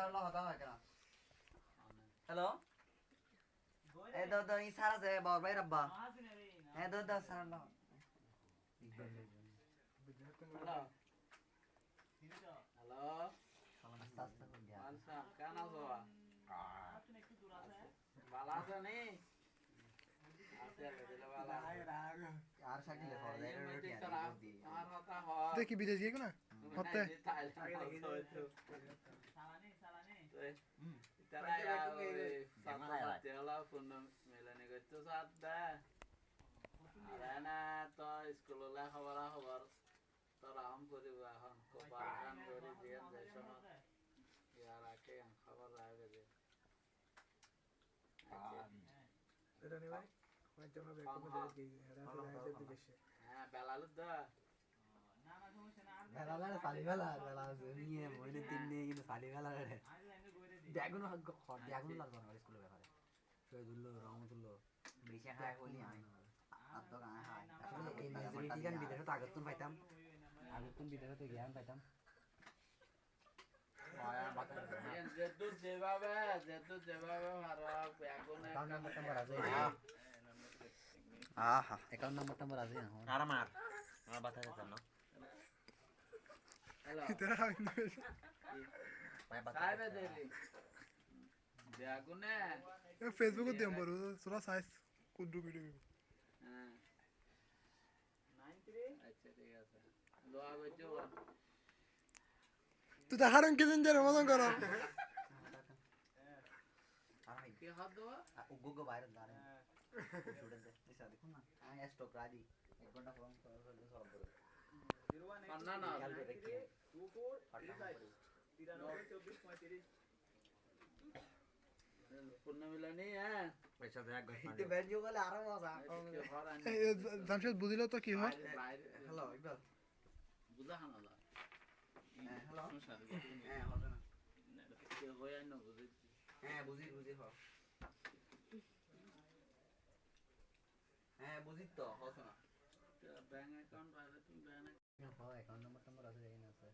সারা হতা হয় কেন হ্যালো এ দাও ই সারা যে বাবার ভাই রাব্বা হ্যাঁ দাও সারা হ্যালো হ্যালো আস্তে করে দিয়া আচ্ছা কেন আছো আপনি একটু দূর আছে ভালো আছো নি আছে দিলে ভালো আর শাকিলে ফর দেয় রুটি আর হতা হয় দেখি বিদেশ গিয়ে না হতে সালানি তারা সাতলা ফোন মেলানি করতে সাতটা আরে না তো স্কুলে খবর তোরা আম করিব এখন কোপারখান করে দিয়ে যে সময় ইয়ার আগে খবর লাগে যে এটা নে ভাই হয়তো হবে কোনো দেশ গিয়ে এটা বিদেশে হ্যাঁ বেলালু দা বেলালার সালিবেলা বেলা নিয়ে মইনে তিন নিয়ে কিন্তু সালিবেলা রে দেখুন দেখুন লাগবে না স্কুলে ব্যাপারে সই দুল্লো রহমতুল্লাহ বেশি খায় বলি আমি আর তো গায় খায় আসলে এই মেজরিটি গান বিদেশে তো আগতুন পাইতাম আগতুন বিদেশে তো জ্ঞান পাইতাম যেভাবে মারো এখন নাম্বার আছে আহা অ্যাকাউন্ট নাম্বার আছে আর আমার বাতা যেতাম না হ্যালো সাইবে দেলি দেখুনে ফেসবুকে দিম বড় তোরা সাইজ কুদ্রু ভিডিও হ্যাঁ 93 আচ্ছা ঠিক আছে লোয়া বেজো তুই তো হারন কেদিন যে রমজান করো আর কি হাত দাও উগো বাইরে দাঁড়ে স্টুডেন্ট দিশা দেখুন না আমি স্টক রাজি 1 ঘন্টা ফোন করে সব করে 01 না না 24 পূর্ণ মিলনি হ্যাঁ পয়সা দেয়া গইতে বেঞ্জো গলে আরো মজা জামশেদ বুঝিলো তো কি হয় হ্যালো ইকবাল বুঝা হানালা হ্যাঁ হ্যালো হ্যাঁ হবে না কে হই আইনো বুঝি হ্যাঁ বুঝি হ হ্যাঁ বুঝি তো হছ না ব্যাংক অ্যাকাউন্ট বাইরে তুমি ব্যাংক অ্যাকাউন্ট নাম্বার আছে এখানে আছে